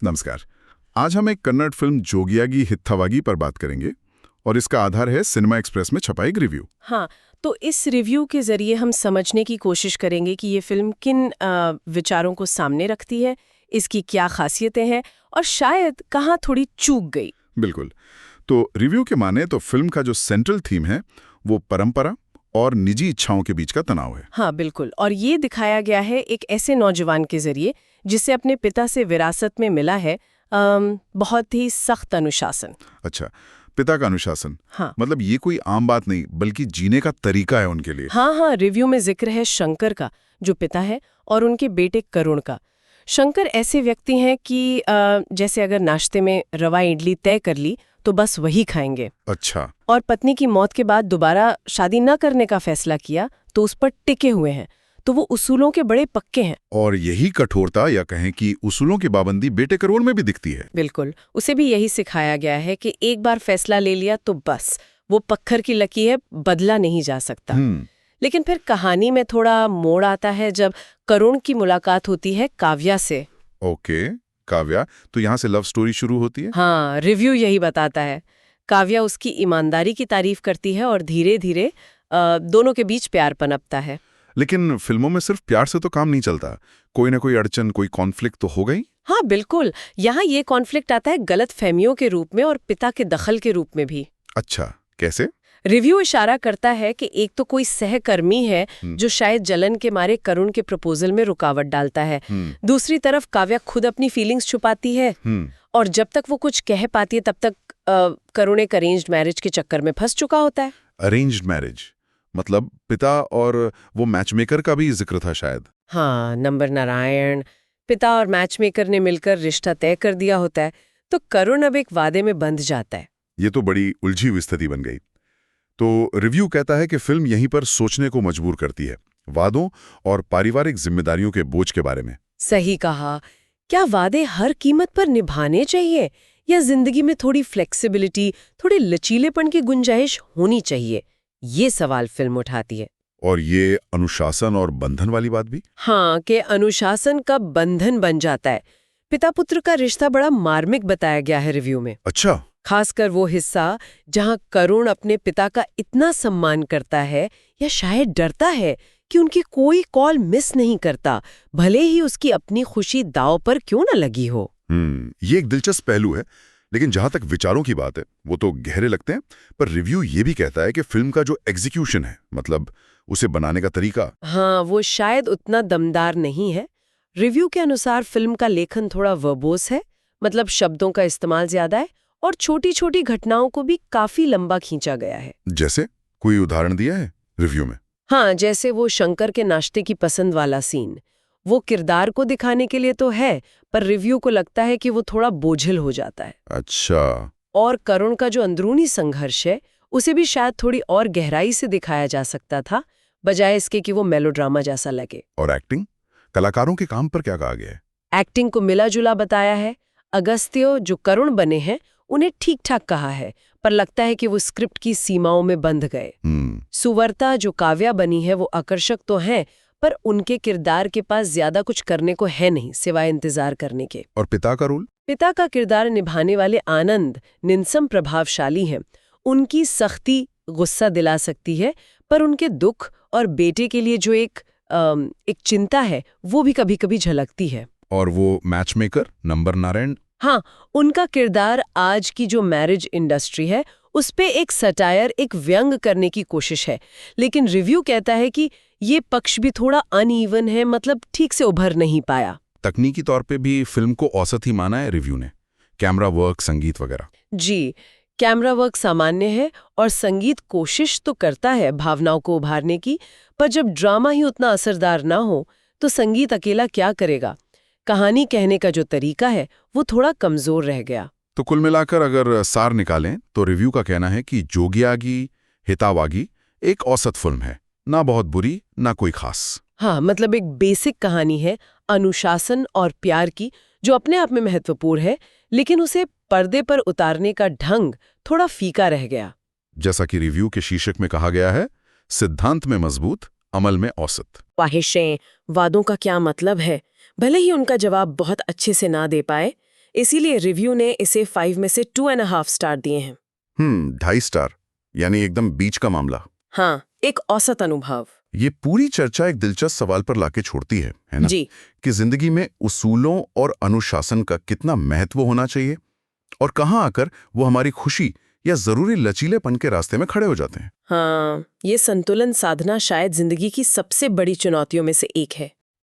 नमस्कार। आज हम एक कन्नड़ फिल्म जोगियागी हित्थावागी पर बात करेंगे और इसका आधार है सिनेमा एक्सप्रेस में छपा एक रिव्यू। हाँ, तो इस रिव्यू के जरिए हम समझने की कोशिश करेंगे कि ये फिल्म किन विचारों को सामने रखती है, इसकी क्या खासियतें हैं और शायद कहाँ थोड़ी चूक गई। बिल्कुल। तो रिव्यू के माने तो फिल्म का जो सेंट्रल थीम है वो परंपरा और निजी इच्छाओं के बीच का तनाव है। हाँ, बिल्कुल। और ये दिखाया गया है एक ऐसे नौजवान के जरिए जिसे अपने पिता से विरासत में मिला है बहुत ही सख्त अनुशासन। अच्छा, पिता का अनुशासन। हाँ, मतलब ये कोई आम बात नहीं बल्कि जीने का तरीका है उनके लिए। हाँ, रिव्यू में जिक्र है शंकर का, जो पिता है, और उनके बेटे करुण का। शंकर ऐसे व्यक्ति हैं कि जैसे अगर नाश्ते में रवा इडली तय कर ली तो बस वही खाएंगे। अच्छा। और पत्नी की मौत के बाद दोबारा शादी न करने का फैसला किया तो उस पर टिके हुए हैं, तो वो उसूलों के बड़े पक्के हैं। और यही कठोरता या कहें कि उसूलों की पाबंदी बेटे करुण में भी दिखती है। बिल्कुल, उसे भी यही सिखाया गया है कि एक बार फैसला ले लिया तो बस, वो पत्थर की लकीर है, बदला नहीं जा सकता। लेकिन फिर कहानी में थोड़ा मोड़ आता है जब करुण की मुलाकात होती है काव्या से। ओके, काव्या, तो यहाँ से लव स्टोरी शुरू होती है। हाँ, रिव्यू यही बताता है। काव्या उसकी ईमानदारी की तारीफ करती है और धीरे धीरे दोनों के बीच प्यार पनपता है। लेकिन फिल्मों में सिर्फ प्यार से तो काम नहीं चलता, कोई ना कोई अड़चन, कोई कॉन्फ्लिक्ट तो हो गई। हाँ, बिल्कुल। यहाँ ये कॉन्फ्लिक्ट आता है गलत फहमियों के रूप में और पिता के दखल के रूप में भी। अच्छा, कैसे? रिव्यू इशारा करता है कि एक तो कोई सहकर्मी है जो शायद जलन के मारे करुण के प्रपोजल में रुकावट डालता है। दूसरी तरफ काव्या खुद अपनी फीलिंग्स छुपाती है और जब तक वो कुछ कह पाती है तब तक करुण एक अरेंज्ड मैरिज के चक्कर में फंस चुका होता है। अरेंज्ड मैरिज मतलब पिता और वो मैचमेकर का भी जिक्र था शायद। हाँ, नंबर नारायण, पिता और मैचमेकर ने मिलकर रिश्ता तय कर दिया होता है, तो करुण अब एक वादे में बंध जाता है। ये तो बड़ी उलझी हुई स्थिति बन गई। तो रिव्यू कहता है कि फिल्म यहीं पर सोचने को मजबूर करती है, वादों और पारिवारिक जिम्मेदारियों के बोझ के बारे में। सही कहा। क्या वादे हर कीमत पर निभाने चाहिए या जिंदगी में थोड़ी फ्लेक्सिबिलिटी, थोड़ी लचीलेपन की गुंजाइश होनी चाहिए? ये सवाल फिल्म उठाती है। और ये अनुशासन और बंधन वाली बात भी। हाँ, कि अनुशासन का बंधन बन जाता है। पिता पुत्र का रिश्ता बड़ा मार्मिक बताया गया है रिव्यू में। अच्छा। खासकर वो हिस्सा जहां करुण अपने पिता का इतना सम्मान करता है या शायद डरता है कि उनकी कोई कॉल मिस नहीं करता, भले ही उसकी अपनी खुशी दांव पर क्यों न लगी हो। ये एक दिलचस्प पहलू है। लेकिन जहां तक विचारों की बात है वो तो गहरे लगते हैं, पर रिव्यू ये भी कहता है कि फिल्म का जो एग्जीक्यूशन है, मतलब उसे बनाने का तरीका, हाँ, वो शायद उतना दमदार नहीं है। रिव्यू के अनुसार फिल्म का लेखन थोड़ा वर्बोस है, मतलब शब्दों का इस्तेमाल ज्यादा है और छोटी छोटी घटनाओं को भी काफी लंबा खींचा गया है। जैसे कोई उदाहरण दिया है रिव्यू में? हाँ, जैसे वो शंकर के नाश्ते की पसंद वाला सीन, वो किरदार को दिखाने के लिए तो है, पर रिव्यू को लगता है कि वो थोड़ा बोझिल हो जाता है। अच्छा। और करुण का जो अंदरूनी संघर्ष है उसे भी शायद थोड़ी और गहराई से दिखाया जा सकता था, बजाय इसके कि वो मेलोड्रामा जैसा लगे। और एक्टिंग, कलाकारों के काम पर क्या कहा गया है? एक्टिंग को मिला जुला बताया है। अगस्त्य जो करुण बने हैं उन्हें ठीक ठाक कहा है, पर लगता है कि वो स्क्रिप्ट की सीमाओं में बंध गए। सुवर्ता जो काव्या बनी है वो आकर्षक तो हैं, पर उनके किरदार के पास ज्यादा कुछ करने को है नहीं सिवाय इंतजार करने के। और पिता का रोल? पिता का किरदार निभाने वाले आनंद निंसम प्रभावशाली हैं। उनकी सख्ती गुस्सा दिला सकती है, पर उनके दुख और बेटे के लिए जो एक चिंता है वो भी कभी-कभी झलकती है। और वो मैचमेकर नंबर नारायण? हाँ, उनका किरदार आज की जो मैरिज इंडस्ट्री है उस पे एक सटायर, एक व्यंग करने की कोशिश है, लेकिन रिव्यू कहता है कि ये पक्ष भी थोड़ा अनइवन है, मतलब ठीक से उभर नहीं पाया। तकनीकी तौर पे भी फिल्म को औसत ही माना है रिव्यू ने, कैमरा वर्क, संगीत वगैरह। जी, कैमरा वर्क सामान्य है और संगीत कोशिश तो करता है भावनाओं को उभारने की, पर जब ड्रामा ही उतना असरदार ना हो तो संगीत अकेला क्या करेगा। कहानी कहने का जो तरीका है वो थोड़ा कमजोर रह गया। तो कुल मिलाकर अगर सार निकालें तो रिव्यू का कहना है कि जोगियागी हितावागी एक औसत फिल्म है, ना बहुत बुरी ना कोई खास। हाँ, मतलब एक बेसिक कहानी है अनुशासन और प्यार की, जो अपने आप में महत्वपूर्ण है, लेकिन उसे पर्दे पर उतारने का ढंग थोड़ा फीका रह गया। जैसा कि रिव्यू के शीर्षक में कहा गया है, सिद्धांत में मजबूत, अमल में औसत। ख्वाहिशें, वादों का क्या मतलब है? भले ही उनका जवाब बहुत अच्छे से ना दे पाए, इसीलिए रिव्यू ने इसे 5 में से 2.5 स्टार दिए हैं। 2.5 स्टार, यानी एकदम बीच का मामला। हाँ, एक औसत अनुभव। ये पूरी चर्चा एक दिलचस्प सवाल पर लाके छोड़ती है ना? जी। कि जिंदगी में उसूलों और अनुशासन का कितना महत्व होना चाहिए और कहाँ आकर वो हमारी खुशी या जरूरी लचीलेपन के रास्ते में खड़े हो जाते हैं। हाँ, ये संतुलन साधना शायद जिंदगी की सबसे बड़ी चुनौतियों में से एक है।